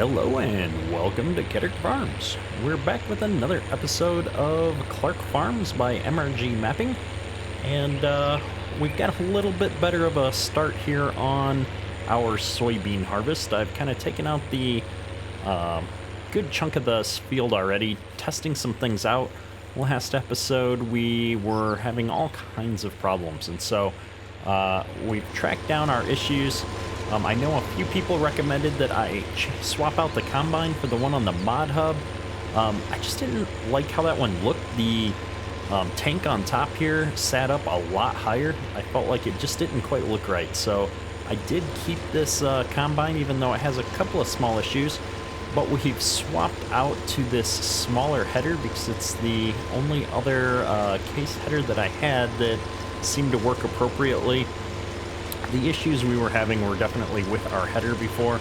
Hello and welcome to Kederk Farms. We're back with another episode of Clarke Farms by MRG Mapping, and we've got a little bit better of a start here on our soybean harvest. I've kind of taken out the good chunk of this field already, testing some things out. Last episode we were having all kinds of problems, and so we've tracked down our issues. I know a few people recommended that I swap out the combine for the one on the mod hub. I just didn't like how that one looked. The tank on top here sat up a lot higher. I felt like it just didn't quite look right. So I did keep this combine, even though it has a couple of small issues. But we've swapped out to this smaller header because it's the only other case header that I had that seemed to work appropriately. The issues we were having were definitely with our header before.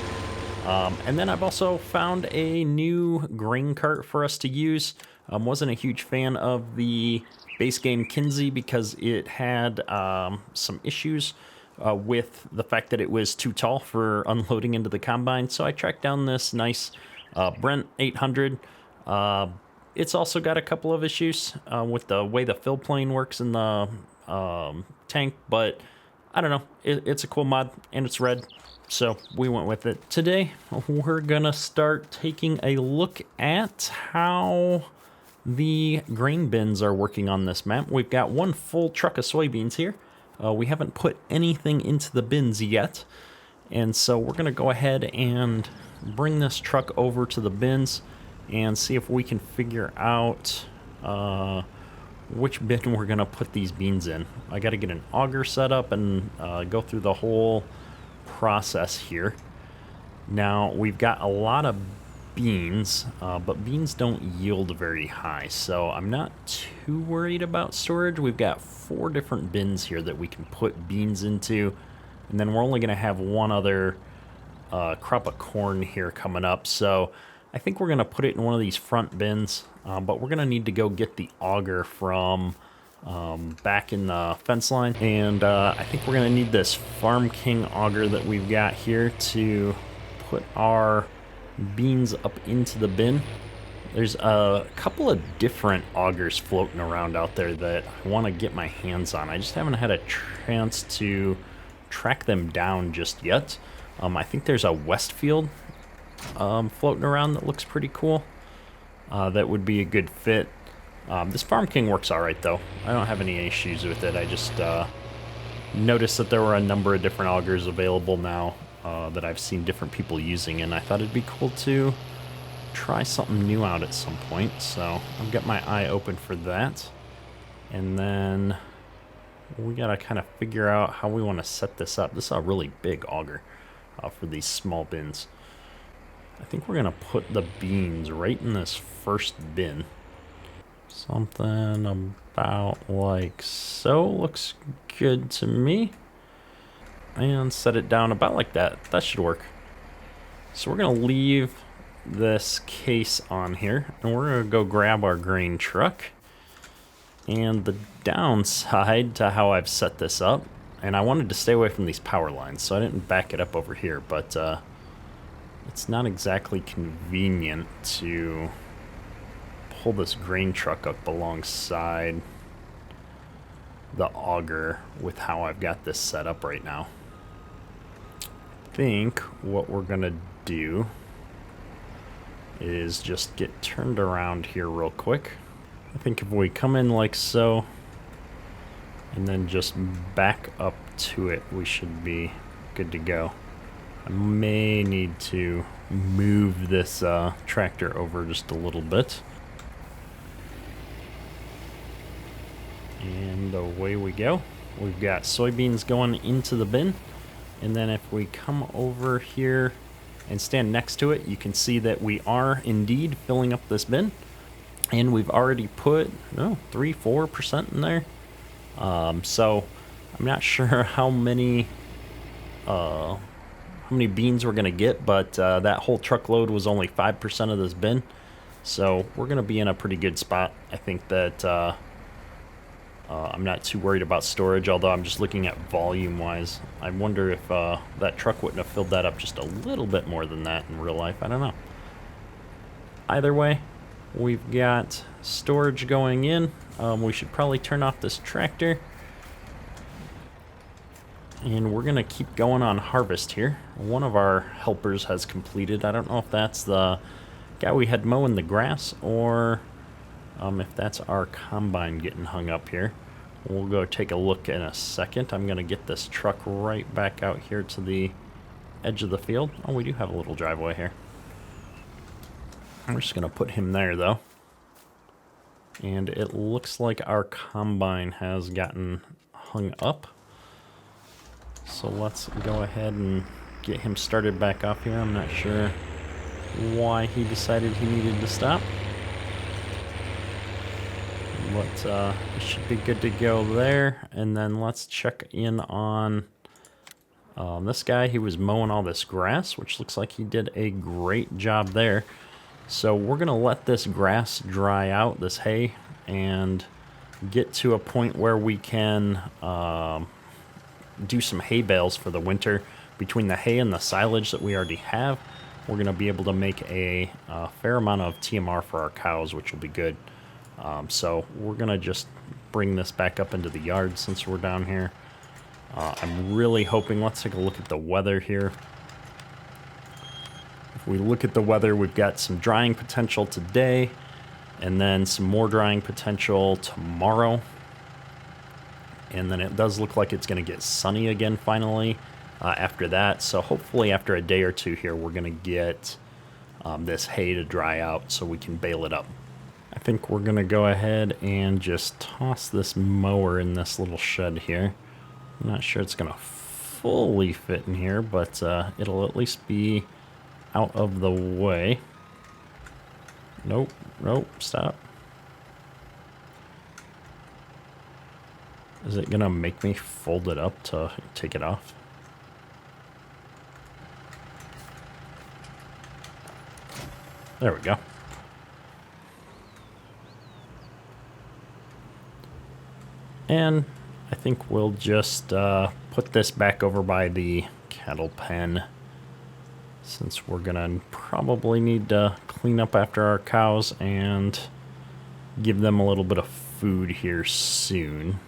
And then I've also found a new grain cart for us to use. Wasn't a huge fan of the base game Kinsey because it had some issues with the fact that it was too tall for unloading into the combine. So I tracked down this nice Brent 800. It's also got a couple of issues with the way the fill plane works in the tank, but I don't know, it's a cool mod, and it's red, so we went with it. Today, we're gonna start taking a look at how the grain bins are working on this map. We've got one full truck of soybeans here. We haven't put anything into the bins yet, and so we're gonna go ahead and bring this truck over to the bins and see if we can figure out which bin we're gonna put these beans in. I gotta get an auger set up and go through the whole process here. Now we've got a lot of beans, but beans don't yield very high, so I'm not too worried about storage. We've got 4 different bins here that we can put beans into, and then we're only gonna have one other crop of corn here coming up, so I think we're going to put it in one of these front bins, but we're going to need to go get the auger from back in the fence line. And I think we're going to need this Farm King auger that we've got here to put our beans up into the bin. There's a couple of different augers floating around out there that I want to get my hands on. I just haven't had a chance to track them down just yet. I think there's a Westfield floating around that looks pretty cool. That would be a good fit. This Farm King works all right though. I don't have any issues with it. I just noticed that there were a number of different augers available now that I've seen different people using, and I thought it'd be cool to try something new out at some point. So I've got my eye open for that. And then we gotta kind of figure out how we want to set this up. This is a really big auger for these small bins. I think we're gonna put the beans right in this first bin. Something about like so. Looks good to me. And set it down about like that. That should work. So we're gonna leave this case on here, and we're gonna go grab our grain truck. And the downside to how I've set this up, and I wanted to stay away from these power lines, so I didn't back it up over here, but it's not exactly convenient to pull this grain truck up alongside the auger with how I've got this set up right now. I think what we're gonna do is just get turned around here real quick. I think if we come in like so and then just back up to it, we should be good to go. I may need to move this tractor over just a little bit. And away we go. We've got soybeans going into the bin. And then if we come over here and stand next to it, you can see that we are indeed filling up this bin. And we've already put 3-4% in there. So I'm not sure how many beans we're gonna get, but that whole truckload was only 5% of this bin, so we're gonna be in a pretty good spot. I think that I'm not too worried about storage, although I'm just looking at volume-wise. I wonder if that truck wouldn't have filled that up just a little bit more than that in real life. I don't know. Either way, we've got storage going in. We should probably turn off this tractor. And we're going to keep going on harvest here. One of our helpers has completed. I don't know if that's the guy we had mowing the grass or if that's our combine getting hung up here. We'll go take a look in a second. I'm going to get this truck right back out here to the edge of the field. Oh, we do have a little driveway here. We're just going to put him there, though. And it looks like our combine has gotten hung up. So let's go ahead and get him started back up here. I'm not sure why he decided he needed to stop. But it should be good to go there. And then let's check in on this guy. He was mowing all this grass, which looks like he did a great job there. So we're going to let this grass dry out, this hay, and get to a point where we can do some hay bales for the winter. Between the hay and the silage that we already have, we're going to be able to make a fair amount of TMR for our cows, which will be good. So we're going to just bring this back up into the yard since we're down here. I'm really hoping, let's take a look at the weather here. If we look at the weather, we've got some drying potential today, and then some more drying potential tomorrow. And then it does look like it's going to get sunny again finally after that. So hopefully after a day or two here, we're going to get this hay to dry out so we can bale it up. I think we're going to go ahead and just toss this mower in this little shed here. I'm not sure it's going to fully fit in here, but it'll at least be out of the way. Nope, nope, stop. Is it going to make me fold it up to take it off? There we go. And I think we'll just put this back over by the cattle pen, since we're going to probably need to clean up after our cows and give them a little bit of food here soon.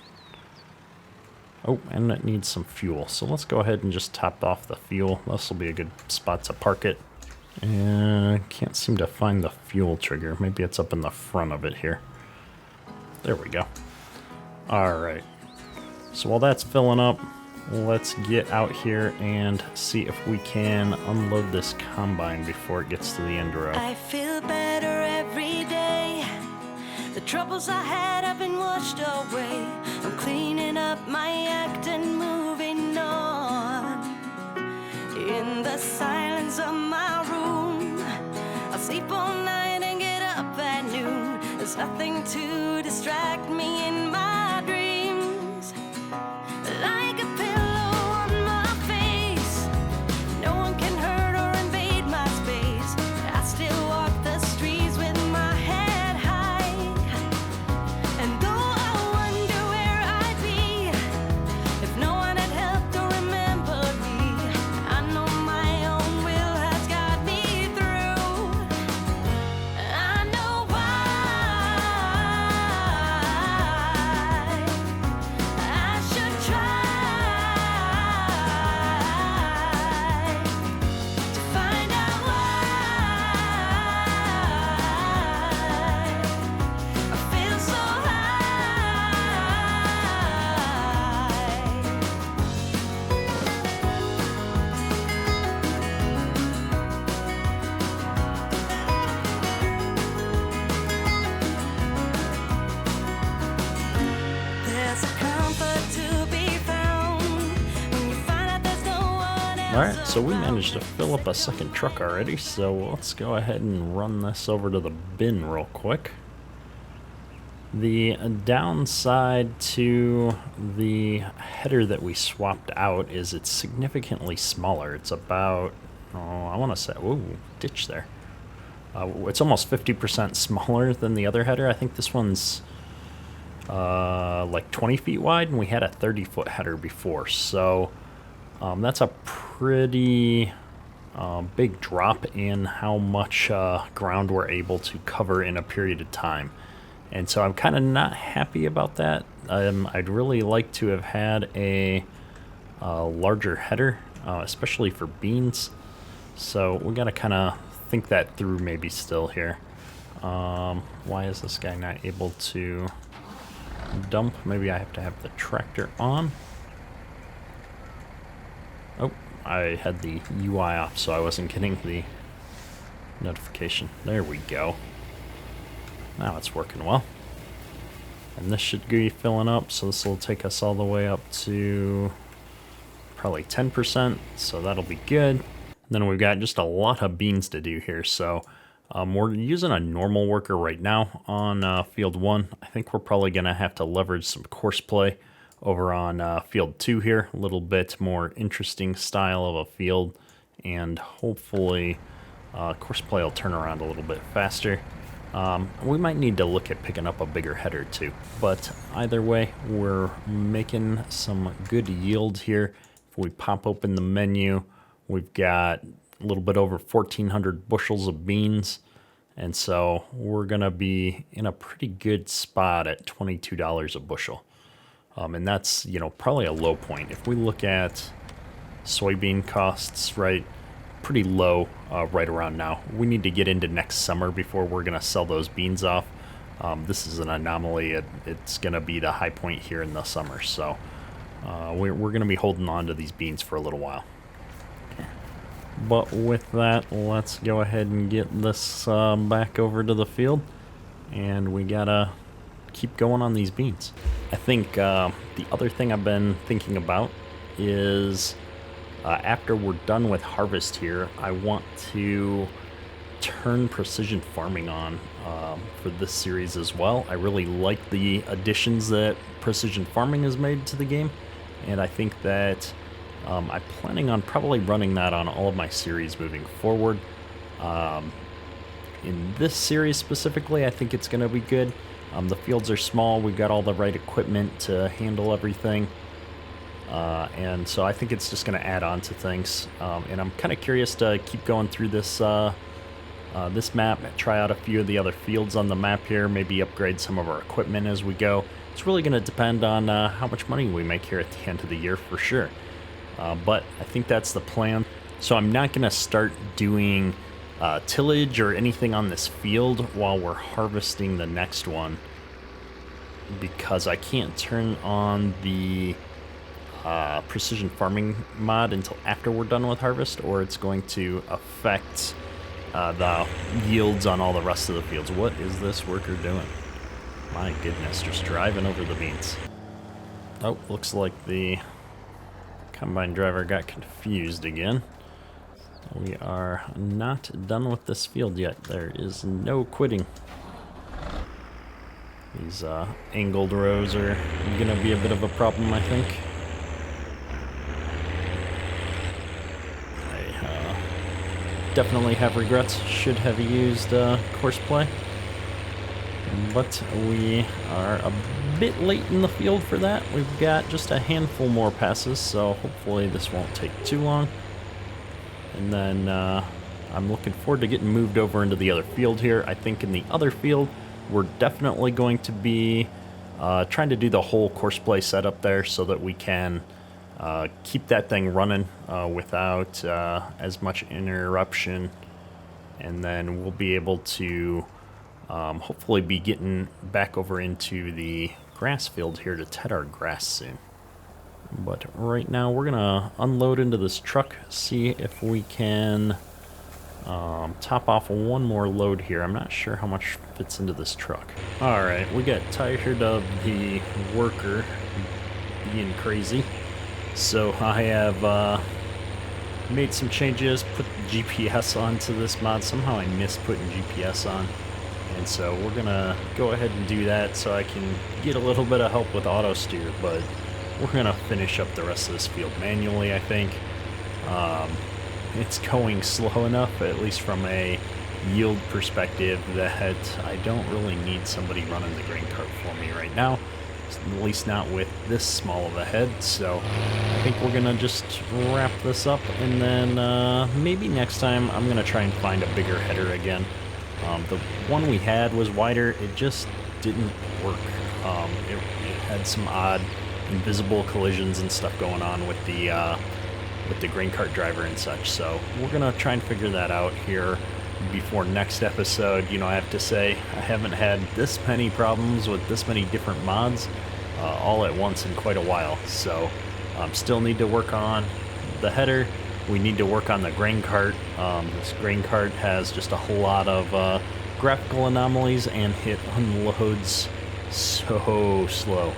Oh, and it needs some fuel. So let's go ahead and just top off the fuel. This will be a good spot to park it. And I can't seem to find the fuel trigger. Maybe it's up in the front of it here. There we go. All right. So while that's filling up, let's get out here and see if we can unload this combine before it gets to the end row. I feel better every day. The troubles I had have been washed away. I'm cleaning up my act and moving on. In the silence of my room, I'll sleep all night and get up at noon. There's nothing to distract me in my dreams. Like a pillow on my face, no one can hurt or invade my space. I still walk the streets with my head high. And though I wonder where I'd be if no one had helped or remembered me, I know my own will has got me through. I know why I should try to find out why I feel so high. There's a comfort to be found when you find out there's no one else. Alright, so we managed to fill up a second truck already, so let's go ahead and run this over to the bin real quick. The downside to the header that we swapped out is it's significantly smaller. It's about, I want to say, ooh, ditch there. It's almost 50% smaller than the other header. I think this one's like 20 feet wide, and we had a 30-foot header before. So that's a pretty big drop in how much ground we're able to cover in a period of time. And so I'm kind of not happy about that. I'd really like to have had a larger header, especially for beans. So we got to kind of think that through maybe still here. Why is this guy not able to dump? Maybe I have to have the tractor on. Oh, I had the UI off, so I wasn't getting the notification. There we go. Now it's working well. And this should be filling up, so this will take us all the way up to probably 10%, so that'll be good. And then we've got just a lot of beans to do here, so we're using a normal worker right now on field 1. I think we're probably going to have to leverage some course play over on field 2 here. A little bit more interesting style of a field, and hopefully course play will turn around a little bit faster. We might need to look at picking up a bigger header too, but either way, we're making some good yield here. If we pop open the menu, we've got a little bit over 1,400 bushels of beans, and so we're gonna be in a pretty good spot at $22 a bushel. And that's, you know, probably a low point. If we look at soybean costs, right, pretty low right around now. We need to get into next summer before we're going to sell those beans off. This is an anomaly. It's going to be the high point here in the summer. So we're going to be holding on to these beans for a little while. But with that, let's go ahead and get this back over to the field. And we got to keep going on these beans. I think the other thing I've been thinking about is after we're done with harvest here, I want to turn precision farming on for this series as well. I really like the additions that precision farming has made to the game, and I think that I'm planning on probably running that on all of my series moving forward. In this series specifically, I think it's going to be good. The fields are small, we've got all the right equipment to handle everything. And so I think it's just going to add on to things. And I'm kind of curious to keep going through this this map, try out a few of the other fields on the map here, maybe upgrade some of our equipment as we go. It's really going to depend on how much money we make here at the end of the year for sure. But I think that's the plan. So I'm not going to start doing tillage or anything on this field while we're harvesting the next one, because I can't turn on the precision farming mod until after we're done with harvest, or it's going to affect the yields on all the rest of the fields. What is this worker doing? My goodness, just driving over the beans. Oh, looks like the combine driver got confused again. We are not done with this field yet. There is no quitting. These angled rows are going to be a bit of a problem, I think. Definitely have regrets. Should have used course play, but we are a bit late in the field for that. We've got just a handful more passes, so hopefully this won't take too long. And then I'm looking forward to getting moved over into the other field here. I think in the other field we're definitely going to be trying to do the whole course play setup there so that we can keep that thing running without as much interruption, and then we'll be able to hopefully be getting back over into the grass field here to ted our grass soon. But right now we're gonna unload into this truck, see if we can top off one more load here. I'm not sure how much fits into this truck. Alright, we got tired of the worker being crazy. So I have made some changes, put GPS onto this mod. Somehow I missed putting GPS on. And so we're gonna go ahead and do that so I can get a little bit of help with auto steer, but we're gonna finish up the rest of this field manually, I think. It's going slow enough, at least from a yield perspective, that I don't really need somebody running the grain cart for me right now. at least not with this small of a head. So I think we're gonna just wrap this up, and then maybe next time I'm gonna try and find a bigger header again. The one we had was wider. It just didn't work. It had some odd invisible collisions and stuff going on with the grain cart driver and such. So we're gonna try and figure that out here before next episode. You know, I have to say I haven't had this many problems with this many different mods all at once in quite a while. So still need to work on the header. We need to work on the grain cart. This grain cart has just a whole lot of graphical anomalies, and it unloads so slow.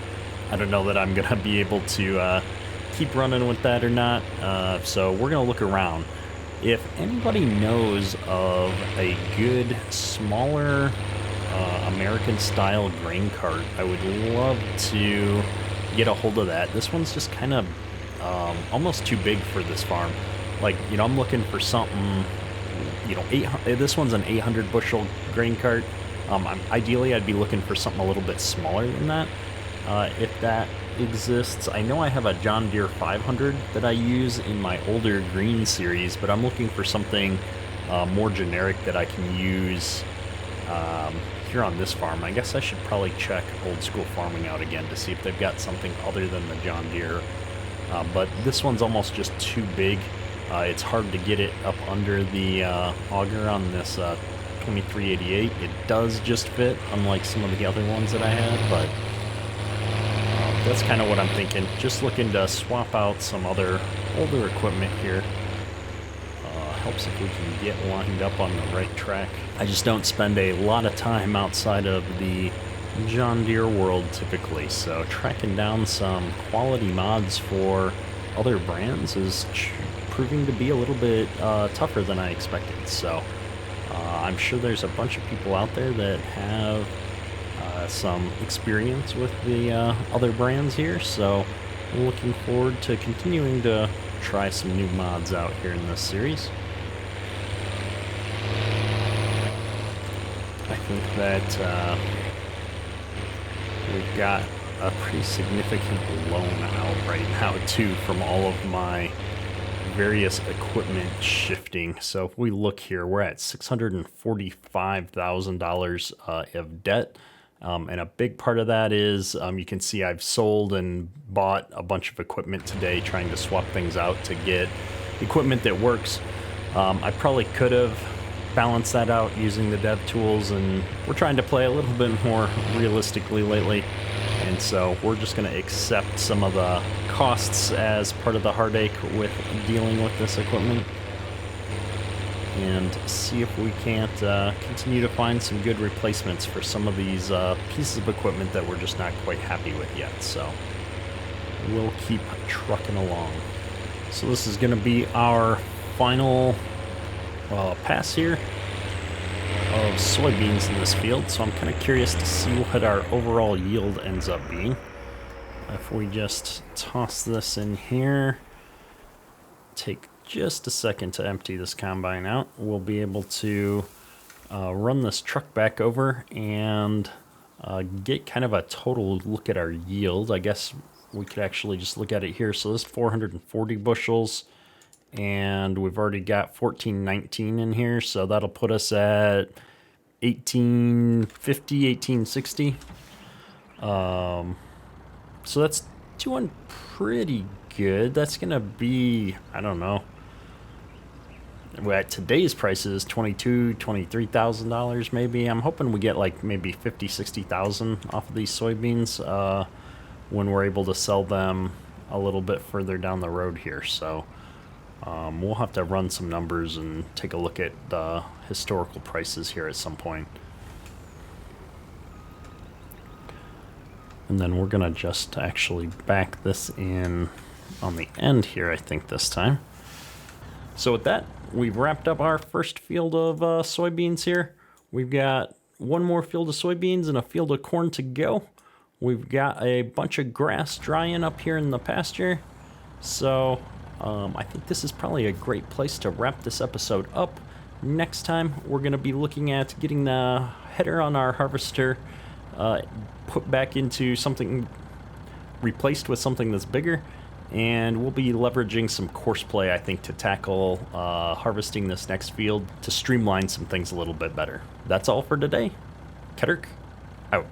I don't know that I'm gonna be able to keep running with that or not. So we're gonna look around. If anybody knows of a good, smaller American-style grain cart, I would love to get a hold of that. This one's just kind of almost too big for this farm. Like, you know, I'm looking for something, you know, this one's an 800 bushel grain cart. Ideally, I'd be looking for something a little bit smaller than that, if that exists. I know I have a John Deere 500 that I use in my older green series, but I'm looking for something more generic that I can use here on this farm. I guess I should probably check Old School Farming out again to see if they've got something other than the John Deere. But this one's almost just too big. It's hard to get it up under the auger on this 2388. It does just fit, unlike some of the other ones that I had, but that's kind of what I'm thinking. Just looking to swap out some other older equipment here. Helps if we can get lined up on the right track. I just don't spend a lot of time outside of the John Deere world typically, so tracking down some quality mods for other brands is proving to be a little bit tougher than I expected. So I'm sure there's a bunch of people out there that have some experience with the other brands here, so I'm looking forward to continuing to try some new mods out here in this series. I think that we've got a pretty significant loan out right now too from all of my various equipment shifting. So if we look here, we're at $645,000 of debt. And a big part of that is you can see I've sold and bought a bunch of equipment today, trying to swap things out to get equipment that works. I probably could have balanced that out using the dev tools, and we're trying to play a little bit more realistically lately. And so we're just going to accept some of the costs as part of the heartache with dealing with this equipment, and see if we can't continue to find some good replacements for some of these pieces of equipment that we're just not quite happy with yet. So we'll keep trucking along. So this is going to be our final pass here of soybeans in this field, so I'm kind of curious to see what our overall yield ends up being. If we just toss this in here, take just a second to empty this combine out, we'll be able to run this truck back over and get kind of a total look at our yield. I guess we could actually just look at it here. So this is 440 bushels, and we've already got 1419 in here, so that'll put us at 1850, 1860. So that's doing pretty good. That's gonna be, I don't know, at today's prices, $23,000 maybe. I'm hoping we get like maybe 50, 60,000 off of these soybeans when we're able to sell them a little bit further down the road here. So we'll have to run some numbers and take a look at the historical prices here at some point. And then we're gonna just actually back this in on the end here, I think, this time. So with that, we've wrapped up our first field of soybeans here. We've got one more field of soybeans and a field of corn to go. We've got a bunch of grass drying up here in the pasture. So I think this is probably a great place to wrap this episode up. Next time, we're going to be looking at getting the header on our harvester put back into something replaced with something that's bigger, and we'll be leveraging some course play, I think, to tackle harvesting this next field to streamline some things a little bit better. That's all for today. Kederk, out.